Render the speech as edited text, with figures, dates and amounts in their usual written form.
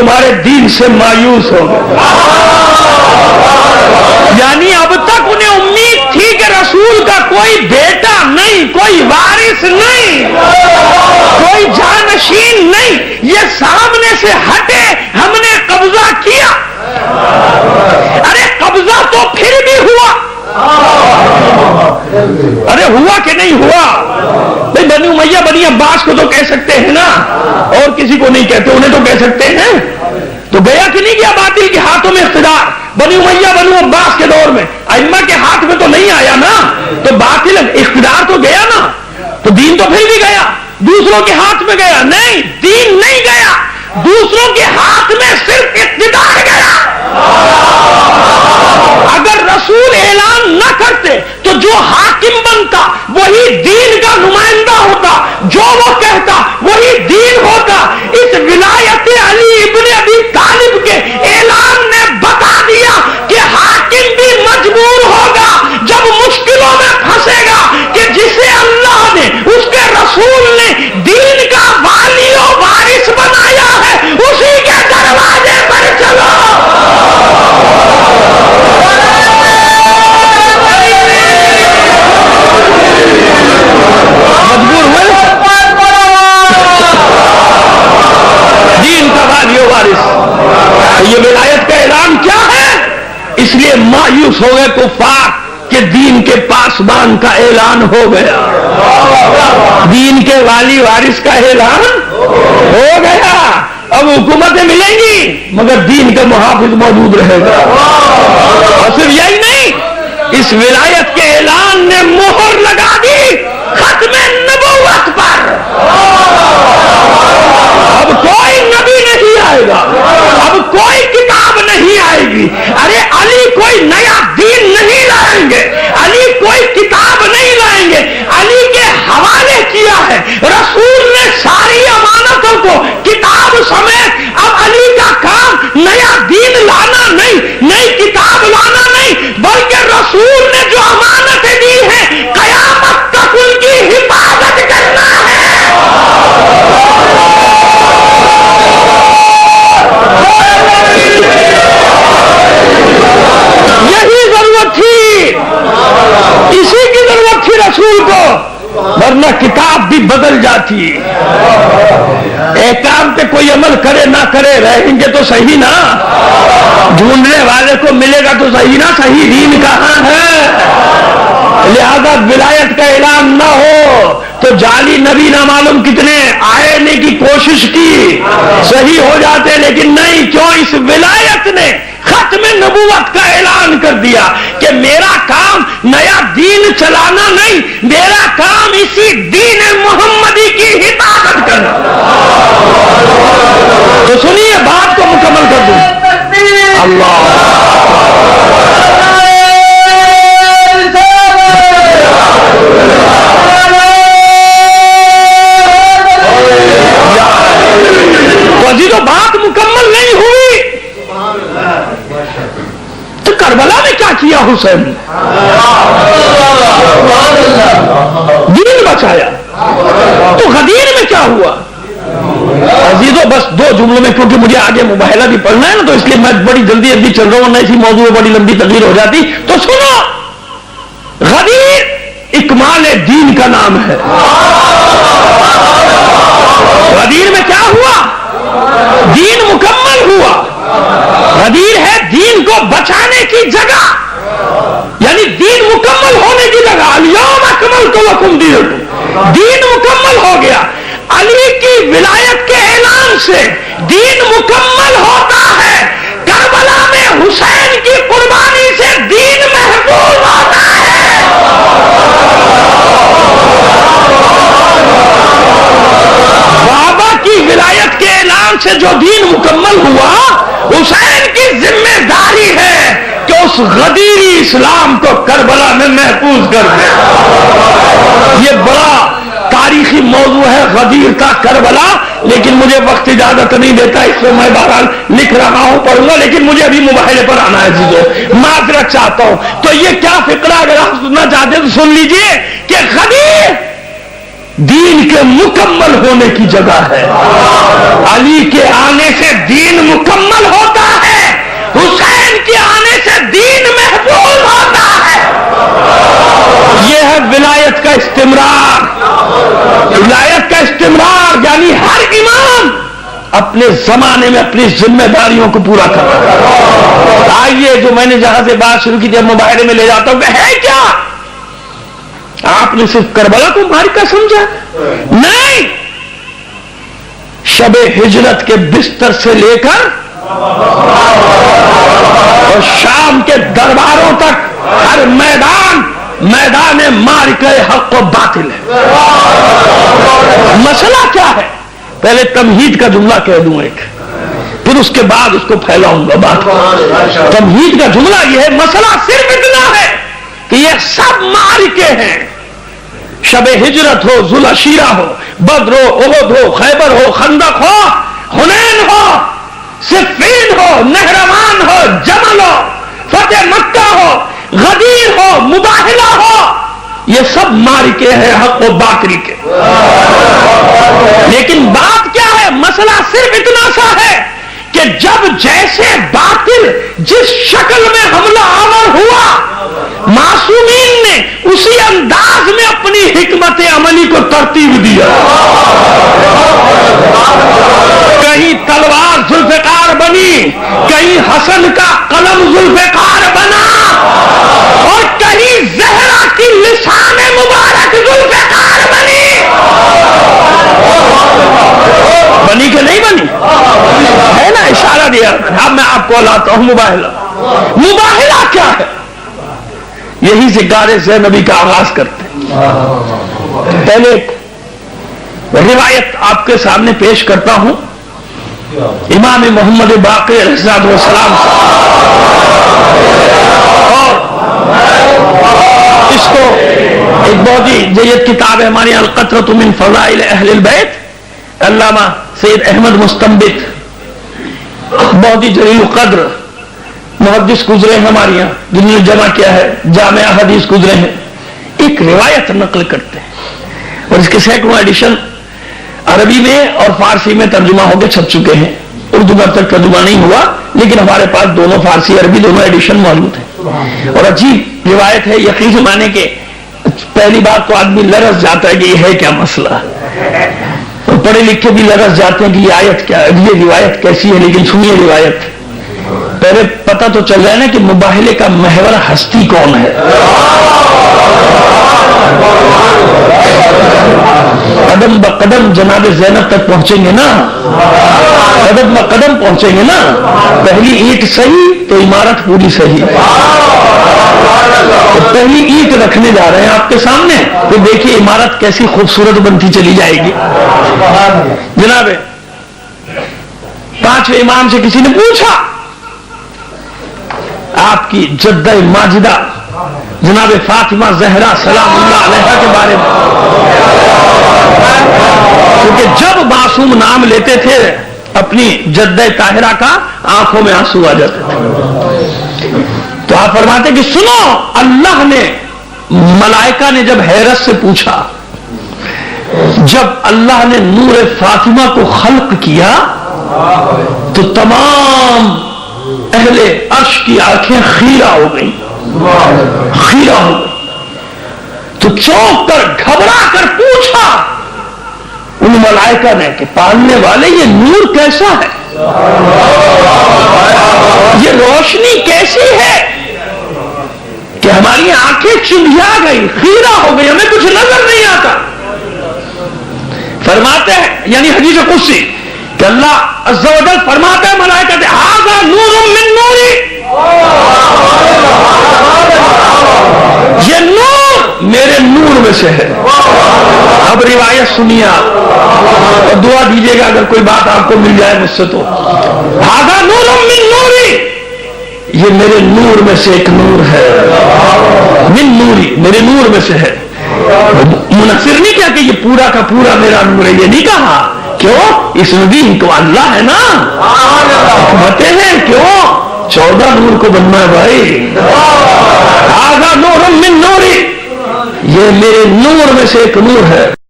تمہارے دین سے مایوس ہو گئے. یعنی اب تک انہیں امید تھی کہ رسول کا کوئی بیٹا نہیں، کوئی وارث نہیں، کوئی جانشین نہیں، یہ سامنے سے ہٹے، ہم نے قبضہ کیا. ارے قبضہ تو پھر بھی ہوا. ارے ہوا کہ نہیں ہوا؟ بھائی بنی امیہ بنی عباس کو تو کہہ سکتے ہیں نا، اور کسی کو نہیں کہتے، انہیں تو کہہ سکتے ہیں. تو گیا کہ نہیں گیا باطل کے ہاتھوں میں اقتدار؟ بنی امیہ بنو عباس کے دور میں ائمہ کے ہاتھ میں تو نہیں آیا نا، تو باطل اقتدار تو گیا نا. تو دین تو پھر بھی گیا، دوسروں کے ہاتھ میں گیا نہیں، دین نہیں گیا، دوسروں کے ہاتھ میں صرف اقتدار گیا. اگر رسول اعلان نہ کرتے تو جو حاکم بنتا وہی دین کا نمائندہ ہوتا، جو وہ کہتا وہی دین ہوتا. اس ولایت علی ابن ابی طالب کے اعلان نے بتا دیا کہ حاکم بھی مجبور ہوگا جب مشکلوں میں پھنسے گا کہ جسے اللہ نے، اس کے رسول نے دین کا والی و وارث بنایا ہے، اسی کے دروازے پر چلو. مجبور ہوئے دین کا والی و وارث. یہ ولایت کا اعلان کیا ہے؟ اس لیے مایوس ہو گئے کفار کہ دین کے پاسبان کا اعلان ہو گیا، دین کے والی وارث کا اعلان ہو گیا. اب حکومتیں ملیں گی مگر دین کا محافظ موجود رہے گا. اور صرف یہی نہیں، اس ولایت کے اعلان نے مہر لگا دی ختم نبوت پر. اب کوئی نبی نہیں آئے گا، اب کوئی کتاب نہیں آئے گی. ارے علی کوئی نیا دین نہیں لائیں گے، علی کوئی کتاب نہیں لائیں گے، علی کے حوالے کیا ہے رسول نے ساری امانتوں کو کتاب سمیت. اب علی کا کام نیا دین لانا نہیں، نئی کتاب لانا نہیں، بلکہ رسول نے جو امانتیں دی ہیں قیامت تک ان کی حفاظت کرنا ہے. یہی ضرورت تھی، اسی کی ضرورت تھی رسول کو، ورنہ کتاب بھی بدل جاتی. ایک کام پہ کوئی عمل کرے نہ کرے، رہیں گے تو صحیح نا. ڈھونڈنے والے کو ملے گا تو صحیح نا، صحیح دین کہاں ہے. لہذا ولایت کا اعلان نہ ہو تو جعلی نبی نہ معلوم کتنے آنے کی کوشش کی، صحیح ہو جاتے لیکن نہیں. کیوں؟ اس ولایت نے ختم نبوت کا اعلان کر دیا کہ میرا کام نیا دین چلانا نہیں، میرا کام اسی دین محمدی کی حفاظت کرنا. تو سنیے بات کو مکمل کر دوں. اللہ تو بات مکمل نہیں ہوئی تو کربلا میں کیا کیا حسین؟ دین بچایا. تو غدیر میں کیا ہوا؟ عزیزو بس دو جملوں میں، کیونکہ مجھے آگے مباحلہ بھی پڑھنا ہے نا، تو اس لیے میں بڑی جلدی چل رہا ہوں، ورنہ اسی موضوع میں بڑی لمبی تقریر ہو جاتی. تو سنو، غدیر اکمال دین کا نام ہے. غدیر میں کیا ہوا؟ دین مکمل ہوا. غدیر ہے دین کو بچانے کی جگہ، یعنی دین مکمل ہونے کی جگہ. الیوم اکملت لکم دینکم، دین مکمل ہو گیا. علی کی ولایت کے اعلان سے دین مکمل ہوتا ہے. کربلا میں حسین کی قربانی سے دین محفوظ ہوتا ہے. بابا کی ولایت کے اعلان سے جو دین مکمل ہوا، حسین کی ذمہ داری ہے کہ اس غدیری اسلام کو کربلا میں محفوظ کر دے. یہ بڑا تاریخی موضوع ہے غدیر کا کربلا، لیکن مجھے وقت اجازت نہیں دیتا، اس میں بہرحال لکھ رہا ہوں، پڑھوں گا، لیکن مجھے ابھی مباحلے پر آنا ہے. چیزوں معذرت چاہتا ہوں. تو یہ کیا فقرہ اگر آپ سننا چاہتے ہیں تو سن لیجئے کہ غدیر دین کے مکمل ہونے کی جگہ ہے. علی کے آنے سے دین اپنے زمانے میں اپنی ذمہ داریوں کو پورا کر رہا ہے. آئیے جو میں نے جہاں سے بات شروع کی تھی مباحثے میں لے جاتا ہوں کہ ہے کیا؟ آپ نے صرف کربلا کو معرکہ سمجھا؟ نہیں، شب ہجرت کے بستر سے لے کر اور شام کے درباروں تک ہر میدان معرکہ حق و باطل ہے. مسئلہ کیا ہے؟ پہلے تمہید کا جملہ کہہ دوں ایک، پھر اس کے بعد اس کو پھیلاؤں گا بات. تمہید کا جملہ یہ ہے، مسئلہ صرف اتنا ہے کہ یہ سب معرکے ہیں. شب ہجرت ہو، ذوالعشیرہ ہو، بدر ہو، احد ہو، خیبر ہو، خندق ہو، حنین ہو، صفین ہو، نہروان ہو، جمل ہو، فتح مکہ ہو، غدیر ہو، مباہلہ ہو، یہ سب معرکے ہیں حق و باطل کے. لیکن بات کیا ہے؟ مسئلہ صرف اتنا سا ہے کہ جب جیسے باطل جس شکل میں حملہ آور ہوا، معصومین نے اسی انداز میں اپنی حکمت عملی کو ترتیب دیا. کہیں تلوار ذوالفقار بنی، کہیں حسن کا قلم ذوالفقار بنا، اور کہیں زہرا کی لسان مبارک ذوالفقار بنی. بنی کہ نہیں بنی؟ ہے نا، اشارہ دیا. اب میں آپ کو لاتا ہوں مباہلہ کیا ہے؟ یہی سے غار زینبی کا آغاز کرتے ہیں. پہلے روایت آپ کے سامنے پیش کرتا ہوں امام محمد باقر علیہ السلام سے، اور اس کو ایک بہت ہی جید کتاب ہے ہماری القطرۃ من فضائل اہل البیت، علامہ سید احمد مستنبط بہت ہی جلیل القدر محدث گزرے ہیں ہمارے یہاں، جنہوں نے جمع کیا ہے جامع حدیث گزرے ہیں، ایک روایت نقل کرتے ہیں. اور اس کے سینکڑوں ایڈیشن عربی میں اور فارسی میں ترجمہ ہو کے چھپ چکے ہیں. اردو میں اب تک ترجمہ نہیں ہوا، لیکن ہمارے پاس دونوں فارسی عربی دونوں ایڈیشن موجود ہیں. اور عجیب روایت ہے، یقین سے مانے کہ پہلی بات تو آدمی لرز جاتا ہے کہ یہ ہے کیا مسئلہ، اور پڑھے لکھے بھی لرز جاتے ہیں کہ یہ آیت کیا ہے، یہ روایت کیسی ہے. لیکن سنیے روایت، پہلے پتہ تو چل رہا ہے نا کہ مباہلے کا محور ہستی کون ہے. قدم بقدم جناب زینب تک پہنچیں گے نا، قدم بقدم پہنچیں گے نا. پہلی اینٹ صحیح تو عمارت پوری صحیح. تو پہلی اینٹ رکھنے جا رہے ہیں آپ کے سامنے، تو دیکھیے عمارت کیسی خوبصورت بنتی چلی جائے گی. جناب پانچویں امام سے کسی نے پوچھا آپ کی جدہ ماجدہ جناب فاطمہ زہرا سلام اللہ علیہا کے بارے میں، کیونکہ جب معصوم نام لیتے تھے اپنی جدہ طاہرہ کا آنکھوں میں آنسو آ جاتے تھے. تو آپ فرماتے کہ سنو، اللہ نے ملائکہ نے جب حیرت سے پوچھا، جب اللہ نے نور فاطمہ کو خلق کیا تو تمام اہل عرش کی آنکھیں خیرہ ہو گئی، خیرہ ہو گئی. تو چونک کر گھبرا کر پوچھا ان ملائکہ نے کہ پالنے والے یہ نور کیسا ہے، یہ روشنی کیسی ہے کہ ہماری آنکھیں چندھیا گئی، خیرہ ہو گئی، ہمیں کچھ نظر نہیں آتا. فرماتے ہیں یعنی حدیث قدسی کہ اللہ عز و جل فرماتے ہیں ملائکہ سے ھذا نور من نوری، یہ نور میرے نور میں سے ہے. اب روایت سنیے آپ اور دعا دیجیے گا اگر کوئی بات آپ کو مل جائے مجھ سے تو. ھذا نور من نوری، یہ میرے نور میں سے ایک نور ہے. من نوری، میرے نور میں سے ہے. منفر نہیں کیا کہ یہ پورا کا پورا میرا نور ہے، یہ نہیں کہا. کیوں؟ اس میں بھی تو اللہ ہے نا، حکمتیں ہیں. کیوں؟ 14 نور کو بننا ہے بھائی. ھذا نور من نوری، یہ میرے نور میں سے ایک نور ہے.